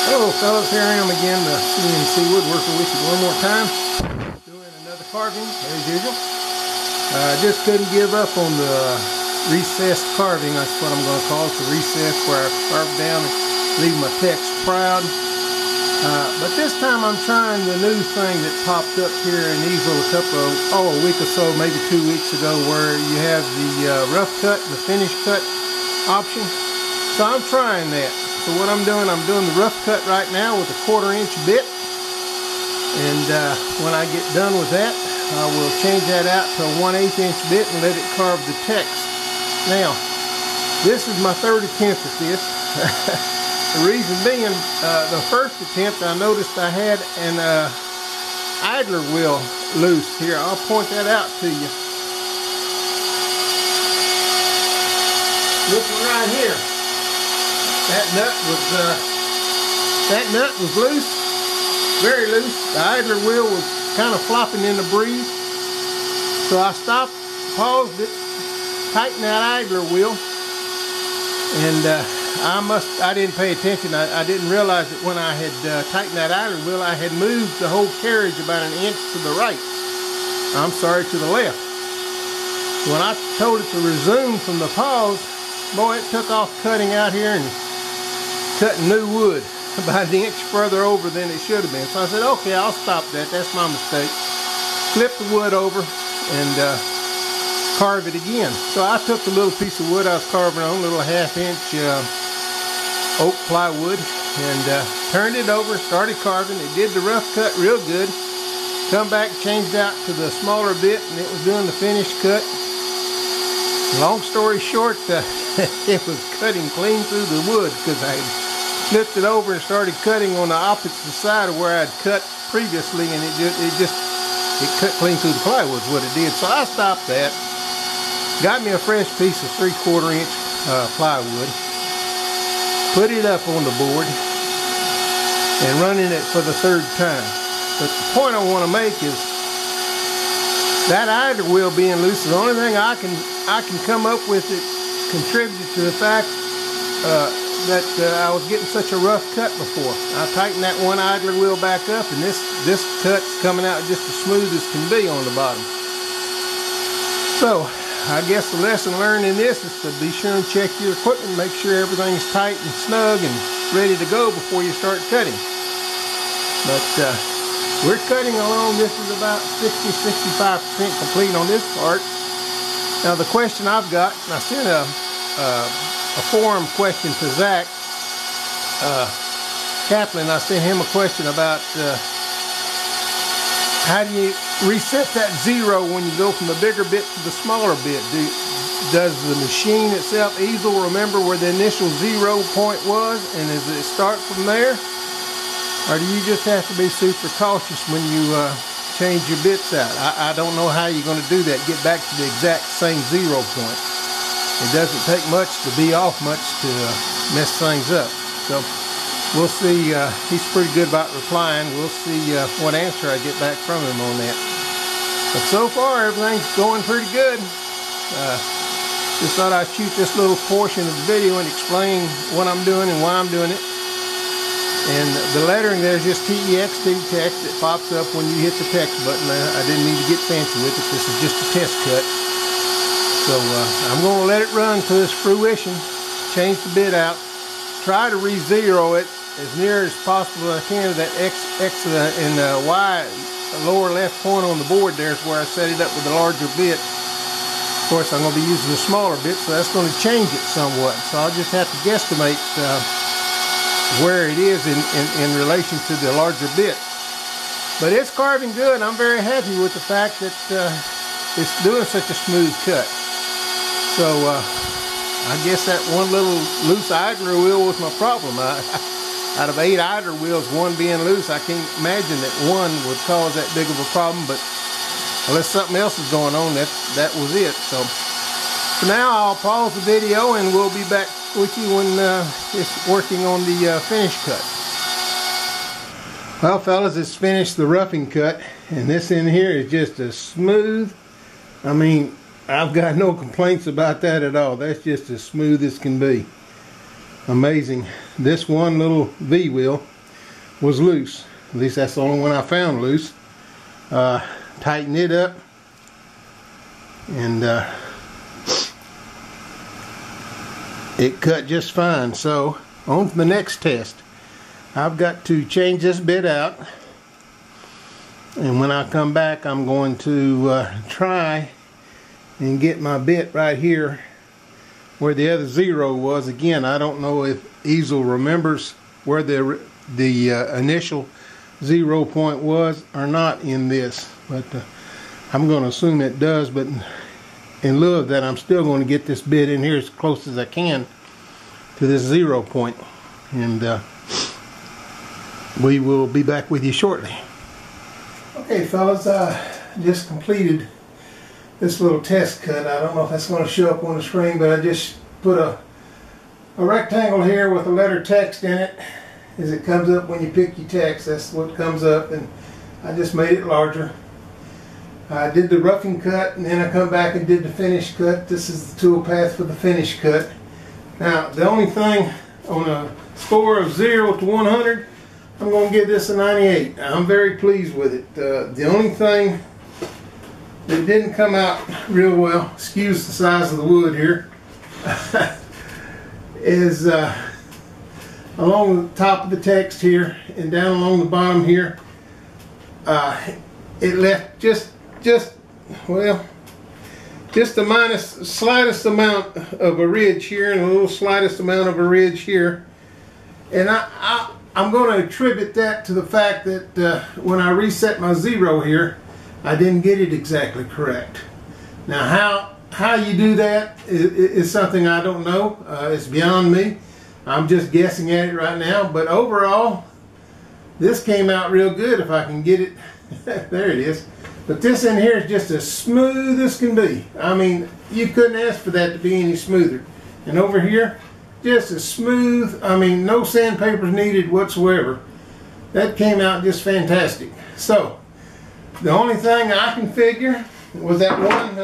Hello fellas, here I am again, the CNC woodworker with you one more time, doing another carving as usual. I just couldn't give up on the recessed carving. That's what I'm going to call it, the recess where I carve down and leave my text proud. But this time I'm trying the new thing that popped up here in Easel a week or so, maybe 2 weeks ago, where you have the rough cut and the finish cut option. So I'm trying that. So what I'm doing the rough cut right now with a 1/4 inch bit, and when I get done with that, I will change that out to a 1/8 inch bit and let it carve the text. Now, this is my third attempt at this. The reason being, the first attempt I noticed I had an idler wheel loose here. I'll point that out to you. This one right here. That nut was loose, very loose. The idler wheel was kind of flopping in the breeze. So I stopped, paused it, tightened that idler wheel, and I didn't pay attention. I didn't realize that when I had tightened that idler wheel, I had moved the whole carriage about 1 inch to the right. I'm sorry, to the left. When I told it to resume from the pause, boy, it took off cutting out here and cutting new wood about 1 inch further over than it should have been. So I said, okay, I'll stop that. That's my mistake. Flip the wood over and carve it again. So I took the little piece of wood I was carving on, a little 1/2 inch oak plywood, and turned it over, started carving. It did the rough cut real good. Come back, changed out to the smaller bit, and it was doing the finish cut. Long story short, it was cutting clean through the wood because I flipped it over and started cutting on the opposite side of where I'd cut previously, and it cut clean through the plywood is what it did. So I stopped that, got me a fresh piece of 3/4 inch plywood, put it up on the board, and running it for the third time. But the point I want to make is that idler wheel being loose is the only thing I can come up with that contributed to the fact that I was getting such a rough cut before. I tightened that one idler wheel back up, and this cut's coming out just as smooth as can be on the bottom. So I guess the lesson learned in this is to be sure and check your equipment, make sure everything's tight and snug and ready to go before you start cutting. But we're cutting along. This is about 60–65% complete on this part. Now the question I've got, and I sent a forum question to Zach Kaplan. I sent him a question about how do you reset that zero when you go from the bigger bit to the smaller bit? Does the machine itself, Easel, remember where the initial 0 point was, and does it start from there? Or do you just have to be super cautious when you change your bits out? I don't know how you're going to do that, get back to the exact same 0 point. It doesn't take much to be off much to mess things up. So we'll see. He's pretty good about replying. We'll see what answer I get back from him on that. But so far everything's going pretty good. Just thought I'd shoot this little portion of the video and explain what I'm doing and why I'm doing it. And the lettering there is just TEXT text that pops up when you hit the text button. I didn't mean to get fancy with it. This is just a test cut. So I'm going to let it run to its fruition, change the bit out, try to re-zero it as near as possible as I can to that X and Y lower left point on the board. There's where I set it up with the larger bit. Of course, I'm going to be using the smaller bit, so that's going to change it somewhat. So I'll just have to guesstimate where it is in relation to the larger bit. But it's carving good. I'm very happy with the fact that it's doing such a smooth cut. So I guess that one little loose idler wheel was my problem. Out of 8 idler wheels, 1 being loose, I can't imagine that 1 would cause that big of a problem. But unless something else is going on, that was it. So for now, I'll pause the video and we'll be back with you when it's working on the finish cut. Well, fellas, it's finished the roughing cut, and this in here is just as smooth. I mean, I've got no complaints about that at all. That's just as smooth as can be. Amazing. This one little V wheel was loose. At least that's the only one I found loose. Tighten it up, and it cut just fine. So on to the next test. I've got to change this bit out, and when I come back I'm going to try and get my bit right here where the other 0 was. Again, I don't know if Easel remembers where the initial 0 point was or not in this, but I'm going to assume it does. But in lieu of that, I'm still going to get this bit in here as close as I can to this 0 point, and we will be back with you shortly. Okay fellas, I just completed this little test cut. I don't know if that's going to show up on the screen, but I just put a rectangle here with a letter text in it. As it comes up when you pick your text, that's what comes up, and I just made it larger. I did the roughing cut, and then I come back and did the finish cut. This is the tool path for the finish cut. Now, the only thing on a score of 0 to 100, I'm going to give this a 98. I'm very pleased with it. The only thing that didn't come out real well, excuse the size of the wood here, is along the top of the text here and down along the bottom here. It left just the slightest amount of a ridge here and a little slightest amount of a ridge here, and I'm going to attribute that to the fact that when I reset my 0 here, I didn't get it exactly correct. Now how you do that is something I don't know. It's beyond me. I'm just guessing at it right now, but overall this came out real good if I can get it. There it is. But this in here is just as smooth as can be. I mean, you couldn't ask for that to be any smoother. And over here, just as smooth. I mean, no sandpapers needed whatsoever. That came out just fantastic. So the only thing I can figure was that one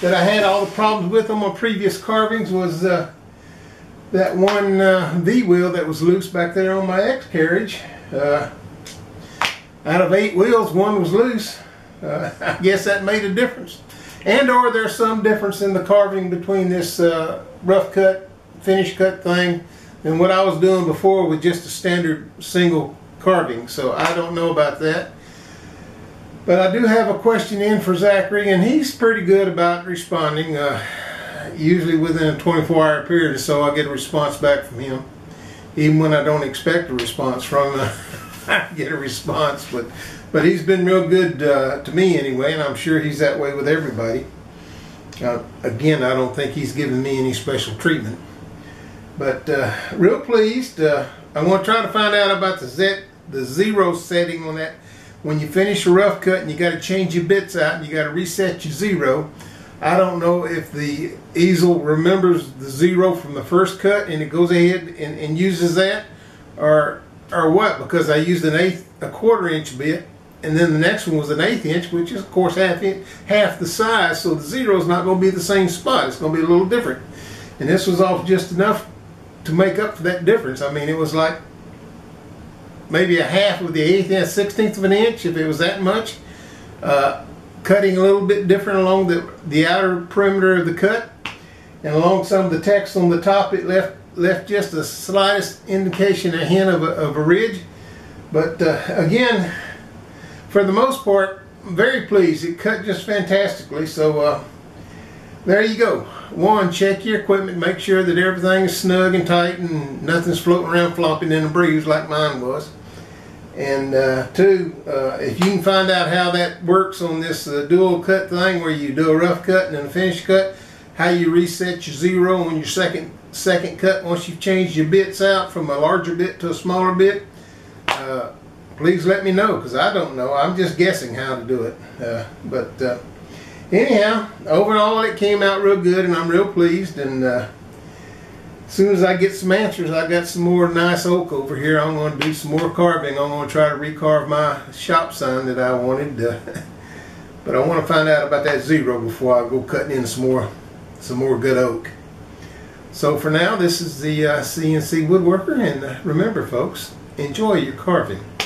that I had all the problems with on my previous carvings was that one V-wheel that was loose back there on my X carriage. Out of 8 wheels, 1 was loose. I guess that made a difference. And or there's some difference in the carving between this rough cut, finish cut thing than what I was doing before with just a standard single carving. So I don't know about that. But I do have a question in for Zachary, and he's pretty good about responding. Usually within a 24-hour period or so, I get a response back from him. Even when I don't expect a response from him, I get a response. But he's been real good to me anyway, and I'm sure he's that way with everybody. Again, I don't think he's giving me any special treatment. But real pleased. I want to try to find out about the 0 setting on that. When you finish a rough cut and you got to change your bits out and you got to reset your 0. I don't know if the easel remembers the 0 from the first cut and it goes ahead and uses that, or what, because I used a quarter-inch bit, and then the next one was an 1/8 inch, which is of course half the size, so the 0 is not going to be the same spot. It's going to be a little different. And this was off just enough to make up for that difference. I mean, it was like maybe a half of the 1/8 inch, 1/16 of an inch, if it was that much. Cutting a little bit different along the outer perimeter of the cut, and along some of the text on the top, it left just the slightest indication, a hint of a ridge. But again, for the most part, I'm very pleased. It cut just fantastically. So there you go. 1, check your equipment, make sure that everything is snug and tight and nothing's floating around flopping in a breeze like mine was. And 2, if you can find out how that works on this dual cut thing, where you do a rough cut and then a finish cut, how you reset your 0 on your second cut once you've changed your bits out from a larger bit to a smaller bit, please let me know, because I don't know. I'm just guessing how to do it. Anyhow, overall it came out real good, and I'm real pleased. And as soon as I get some answers, I got some more nice oak over here. I'm going to do some more carving. I'm going to try to recarve my shop sign that I wanted. But I want to find out about that 0 before I go cutting in some more good oak. So for now, this is the CNC Woodworker, and remember folks, Enjoy your carving.